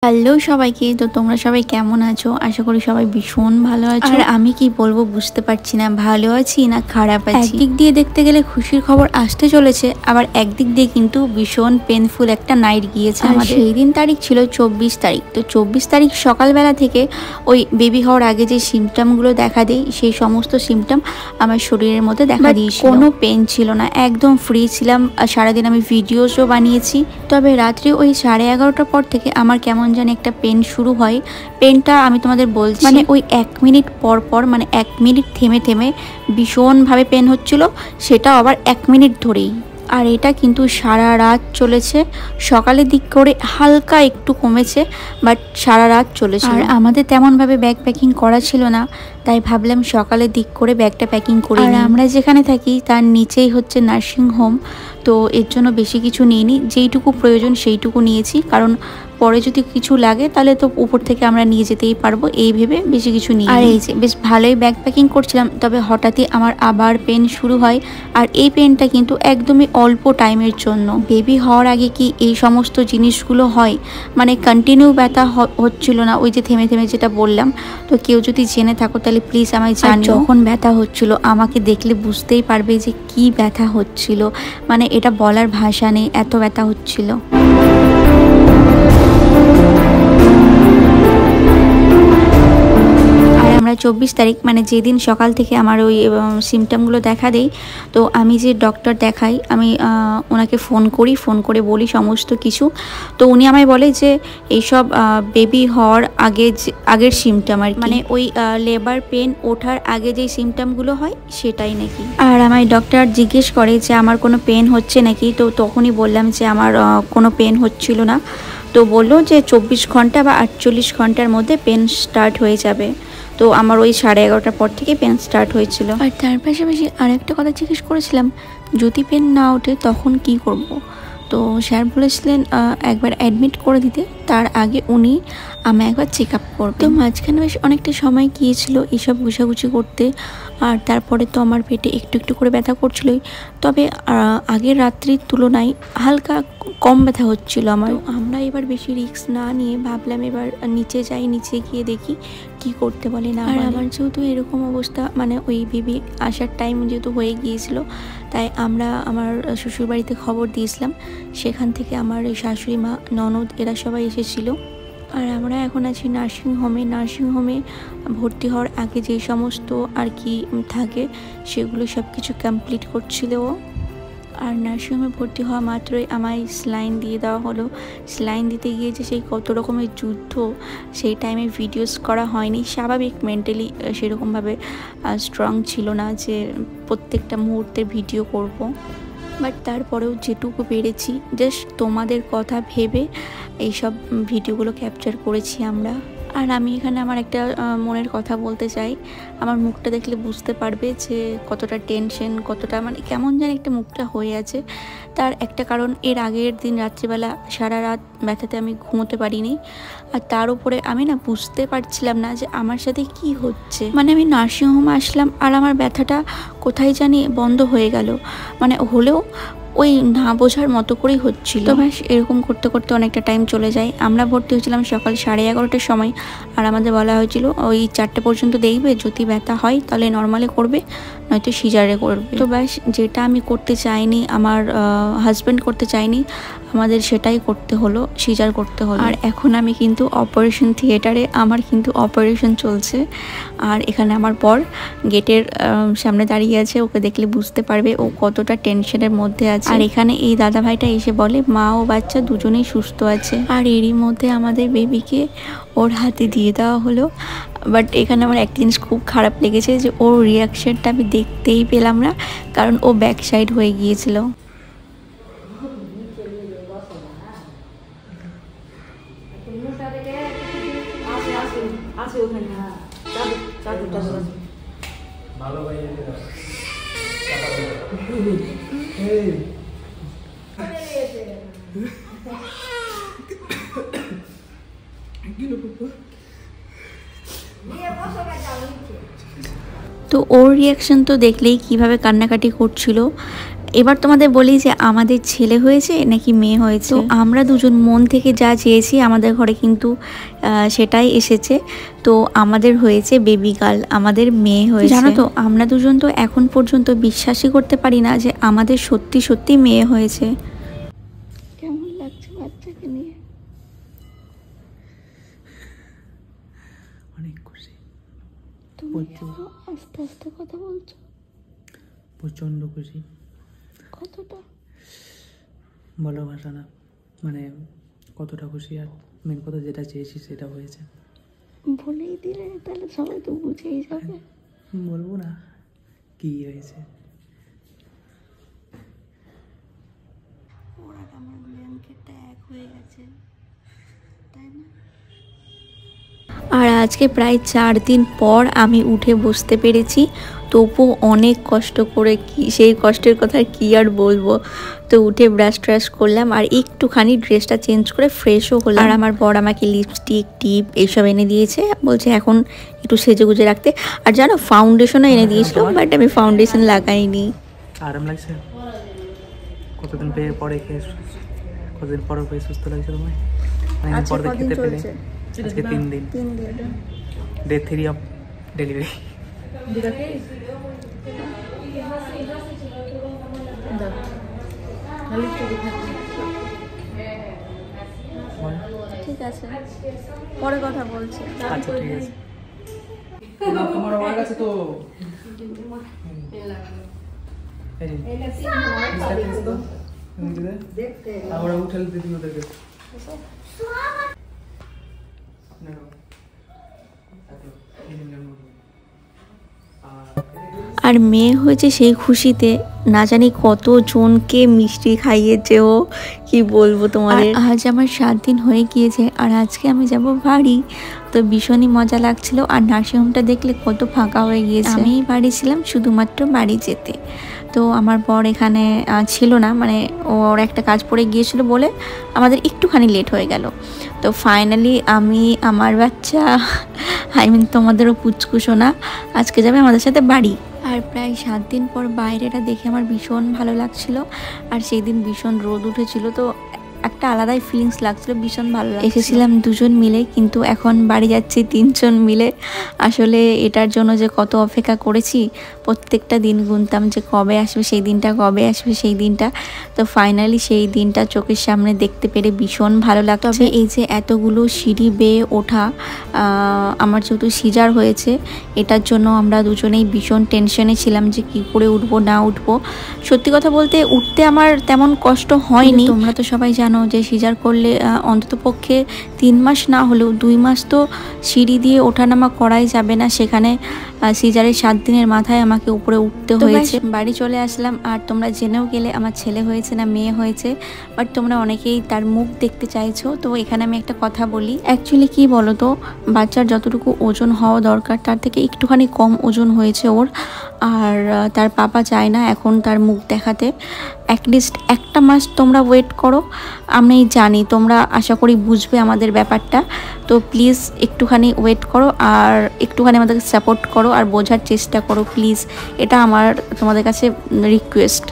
Hello সবাইকে। তো তোমরা সবাই কেমন আছো? আশা করি সবাই ভীষণ ভালো আছো। আর আমি কি বলবো বুঝতে পারছি না, ভালো আছি না খারাপ আছি। একদিক দিয়ে দেখতে গেলে খুশির খবর আসতে চলেছে, আবার একদিক দিয়ে কিন্তু ভীষণ পেনফুল একটা নাইট গিয়েছে আমাদের। সেই দিন তারিখ ছিল 24 তারিখ। তো 24 তারিখ সকালবেলা থেকে ওই বেবি হওয়ার আগে যে সিমটমগুলো দেখা দেয়, সেই সমস্ত সিমটম আমার শরীরের মধ্যে দেখা দিয়েছিল। কোনো পেন ছিল না, একদম ফ্রি ছিলাম। সারাদিন আমি ভিডিওসও বানিয়েছি। তবে রাত্রি ওই 11:30টার পর থেকে আমার কেমন জানি একটা পেন শুরু হয়। পেনটা আমি তোমাদের বলছি, মানে ওই 1 মিনিট পর পর, মানে 1 মিনিট থেমে থেমে ভীষণভাবে পেন হচ্ছিল, সেটা আবার 1 মিনিট ধরেই। আর এটা কিন্তু সারা রাত চলেছে। সকালের দিক করে হালকা একটু কমেছে, বাট সারা রাত চলেছে। আর আমাদের তেমনভাবে ব্যাগ প্যাকিং করা ছিল না, তাই ভাবলাম সকালের দিক করে ব্যাগটা প্যাকিং করি। আর আমরা যেখানে থাকি তার নিচেই হচ্ছে নার্সিং হোম, তো এর জন্য বেশি কিছু নিইনি, যেইটুকু প্রয়োজন সেইটুকু নিয়েছি। কারণ পরে যদি কিছু লাগে তাহলে তো উপর থেকে আমরা নিয়ে যেতেই পারবো, এই ভেবে বেশি কিছু নিই। আর এই যে বেশ ভালোই ব্যাগ প্যাকিং করছিলাম, তবে হঠাৎই আমার আবার পেন শুরু হয়। আর এই পেনটা কিন্তু একদমই অল্প টাইমের জন্য। বেবি হওয়ার আগে কি এই সমস্ত জিনিসগুলো হয়? মানে কন্টিনিউ ব্যথা হচ্ছিল না, ওই যে থেমে থেমে যেটা বললাম। তো কেউ যদি জেনে থাকো তাহলে প্লিজ আমায় জানিও। যখন ব্যথা হচ্ছিল আমাকে দেখলে বুঝতেই পারবে যে কি ব্যথা হচ্ছিল, মানে এটা বলার ভাষা নেই, এত ব্যথা হচ্ছিল। আমরা 24 তারিখ মানে যেদিন সকাল থেকে আমার ওই সিমটমগুলো দেখা দেয়, তো আমি যে ডক্টর দেখাই, আমি ওনাকে ফোন করে বলি সমস্ত কিছু। তো উনি আমায় বলে যে এইসব বেবি হওয়ার আগের সিমটম আর মানে ওই লেবার পেন ওঠার আগে যে সিমটমগুলো হয় সেটাই নাকি। আর আমায় ডক্টর জিজ্ঞেস করে যে আমার কোনো পেন হচ্ছে নাকি। তো তখনই বললাম যে আমার কোনো পেন হচ্ছিল না। তো বললো যে 24 ঘন্টা বা 48 ঘন্টার মধ্যে পেন স্টার্ট হয়ে যাবে। তো আমার ওই 11:30টার পর থেকে পেন স্টার্ট হয়েছিল। আর তার পাশাপাশি আরেকটা কথা জিজ্ঞেস করেছিলাম, যদি পেন না ওঠে তখন কি করব। তো স্যার বলেছিলেন একবার অ্যাডমিট করে দিতে, তার আগে উনি আমি একবার চেক আপ করবেন। তো মাঝখানে বেশ অনেকটা সময় গিয়েছিল এসব ঘুষাঘুষি করতে। আর তারপরে তো আমার পেটে একটু একটু করে ব্যথা করছিলই, তবে আগের রাত্রির তুলনায় হালকা কম ব্যথা হচ্ছিল আমার। আমরা এবার বেশি রিস্ক না নিয়ে ভাবলাম এবার নিচে যাই, নিচে গিয়ে দেখি কি করতে বলে না। আর আমার যেহেতু এরকম অবস্থা, মানে ওই বেবি আসার টাইম যেহেতু হয়ে গিয়েছিল, তাই আমরা আমার শ্বশুরবাড়িতে খবর দিয়েছিলাম। সেখান থেকে আমার শাশুড়ি মা, ননদ এরা সবাই এসেছিল। আর আমরা এখন আছি নার্সিংহোমে ভর্তি হওয়ার আগে যে সমস্ত আর কি থাকে সেগুলো সব কিছু কমপ্লিট করছিল ও। আর নার্সিংহোমে ভর্তি হওয়া মাত্রই আমায় স্যালাইন দিয়ে দেওয়া হলো। স্যালাইন দিতে গিয়ে যে সেই কত রকমের যুদ্ধ, সেই টাইমে ভিডিওস করা হয়নি। স্বাভাবিক মেন্টালি সেরকমভাবে স্ট্রং ছিল না যে প্রত্যেকটা মুহূর্তে ভিডিও করব। বাট তারপরেও যেটুকু পেরেছি জাস্ট তোমাদের কথা ভেবে এইসব ভিডিওগুলো ক্যাপচার করেছি আমরা। আর আমি এখানে আমার একটা মনের কথা বলতে চাই। আমার মুখটা দেখলে বুঝতে পারবে যে কতটা টেনশন, কতটা মানে কেমন যেন একটা মুখটা হয়ে আছে। তার একটা কারণ, এর আগের দিন রাত্রিবেলা সারা রাত ব্যথাতে আমি ঘুমোতে পারিনি। আর তার উপরে আমি না বুঝতে পারছিলাম না যে আমার সাথে কি হচ্ছে। মানে আমি নার্সিংহোমে আসলাম আর আমার ব্যথাটা কোথায় জানি বন্ধ হয়ে গেল, মানে হলেও ওই না বোঝার মতো করেই হচ্ছিল। তো ব্যাস এরকম করতে করতে অনেকটা টাইম চলে যায়। আমরা ভর্তি হয়েছিলাম সকাল 11:30টার সময়, আর আমাদের বলা হয়েছিল ওই 4টে পর্যন্ত দেখবে, যদি ব্যথা হয় তাহলে নর্মালে করবে, নয়তো সিজারে করবে। তো ব্যাস যেটা আমি করতে চাইনি, আমার হাজব্যান্ড করতে চাইনি, আমাদের সেটাই করতে হলো, সিজার করতে হলো। আর এখন আমি কিন্তু অপারেশন থিয়েটারে, আমার কিন্তু অপারেশন চলছে। আর এখানে আমার বর গেটের সামনে দাঁড়িয়ে আছে, ওকে দেখলে বুঝতে পারবে ও কতটা টেনশনের মধ্যে আছে। আর এখানে এই দাদা ভাইটা এসে বলে মা ও বাচ্চা দুজনেই সুস্থ আছে। আর এরই মধ্যে আমাদের বেবিকে ওর হাতে দিয়ে দেওয়া হলো। বাট এখানে আমার একটা জিনিস খুব খারাপ লেগেছে, যে ওর রিয়াকশনটা আমি দেখতেই পেলাম না, কারণ ও ব্যাক সাইড হয়ে গিয়েছিল। তো ওর রিয়াকশন তো দেখলেই কিভাবে কান্নাকাটি করছিল। এবার তোমাদের বলি যে আমাদের ছেলে হয়েছে নাকি মেয়ে হয়েছে। তো আমরা দুজন মন থেকে যা চেয়েছি আমাদের ঘরে কিন্তু সেটাই এসেছে। তো আমাদের হয়েছে বেবি গার্ল, আমাদের মেয়ে হয়েছে। জানো তো আমরা দুজন তো এখন পর্যন্ত বিশ্বাসই করতে পারি না যে আমাদের সত্যি সত্যি মেয়ে হয়েছে। কেমন লাগছে বাচ্চাকে নিয়ে? অনেক খুশি। তুমি আস্তে আস্তে কথা বলছো। প্রচণ্ড খুশি। কতটা বলো ভাষা না, মানে কতটা খুশি। আর মেন কথা যেটা চেয়েছি সেটা হয়েছে। বলেই দিলে তাহলে সবাই তো বুঝেই যাবে। বলবো না কি হয়েছে। ওরা আমার ব্ল্যাঙ্কেটটা এক হয়ে গেছে, তাই না? আর আজকে প্রায় 4 দিন পর আমি উঠে বসতে পেরেছি। তবু অনেক কষ্ট করে, কি সেই কষ্টের কথা কি আর বলবো। তো উঠে ব্রাশ ট্রাশ করলাম আর একটুখানি ড্রেসটা চেঞ্জ করে ফ্রেশও হলাম। আর আমার বর আমাকে লিপস্টিক টিপ এইসব এনে দিয়েছে, বলছে এখন একটু সেজে গুজে রাখতে। আর জানো ফাউন্ডেশনও এনে দিয়েছিল, বাট আমি ফাউন্ডেশন লাগাইনি। আরাম লাগছে? কতদিন পরে খেয়ে, কতদিন পরে খেয়ে সুস্থ লাগছে তোমায়? আজকে কদিন চলছে? আজকে 3 দিন। Day 3 of delivery. ঠিক আছে, পরে কথা বলছি। আচ্ছা ঠিক আছে। তোমার আমার কাছে তো দেখতে আমরা উঠাল দিদি ওদেরকে। আর মেয়ে হয়েছে সেই খুশিতে না জানি কতজনকে মিষ্টি খাইয়েছে ও, কি বলবো তোমাদের। আজ আমার 7 দিন হয়ে গিয়েছে আর আজকে আমি যাব বাড়ি। তো ভীষণই মজা লাগছিল। আর নার্সিংহোমটা দেখলে কত ফাঁকা হয়ে গিয়েছে। আমি বাড়ি ছিলাম শুধুমাত্র বাড়ি যেতে। তো আমার বর এখানে ছিল না, মানে ওর একটা কাজ পড়ে গিয়েছিল বলে আমাদের একটুখানি লেট হয়ে গেল। তো ফাইনালি আমি, আমার বাচ্চা, তোমাদেরও পুচকুশো না, আজকে যাবে আমাদের সাথে বাড়ি। আর প্রায় 7 দিন পর বাইরেটা দেখে আমার ভীষণ ভালো লাগছিল। আর সেই দিন ভীষণ রোদ উঠেছিল, তো একটা আলাদাই ফিলিংস লাগছিল, ভীষণ ভালো লাগছিল। এসেছিলাম 2 জন মিলে, কিন্তু এখন বাড়ি যাচ্ছি 3 জন মিলে। আসলে এটার জন্য যে কত অপেক্ষা করেছি, প্রত্যেকটা দিন গুনতাম যে কবে আসবে সেই দিনটা, কবে আসবে সেই দিনটা। তো ফাইনালি সেই দিনটা চোখের সামনে দেখতে পেরে ভীষণ ভালো লাগছে। তবে এই যে এতগুলো সিঁড়ি বেয়ে ওঠা, আমার যেহেতু সিজার হয়েছে, এটার জন্য আমরা দুজনেই ভীষণ টেনশনে ছিলাম যে কি করে উঠবো না উঠবো। সত্যি কথা বলতে উঠতে আমার তেমন কষ্ট হয়নি। তোমরা তো সবাই জানো যে সিজার করলে অন্তত পক্ষে 3 মাস না হলেও 2 মাস তো সিঁড়ি দিয়ে ওঠানামা করাই যাবে না। সেখানে সিজারের 7 দিনের মাথায় আমাকে উপরে উঠতে হয়েছে। বাড়ি চলে আসলাম। আর তোমরা জেনেও গেলে আমার ছেলে হয়েছে না মেয়ে হয়েছে, বাট তোমরা অনেকেই তার মুখ দেখতে চাইছো। তো এখানে আমি একটা কথা বলি, অ্যাকচুয়ালি কি বলো তো, বাচ্চার যতটুকু ওজন হওয়া দরকার তার থেকে একটুখানি কম ওজন হয়েছে ওর। আর তার পাপা চায় না এখন তার মুখ দেখাতে। অ্যাটলিস্ট 1 মাস তোমরা ওয়েট করো। আমি জানি তোমরা আশা করি বুঝবে আমাদের ব্যাপারটা। তো প্লিজ একটুখানি ওয়েট করো আর একটুখানি আমাদেরকে সাপোর্ট করো আর বোঝার চেষ্টা করো প্লিজ। এটা আমার তোমাদের কাছে রিকোয়েস্ট।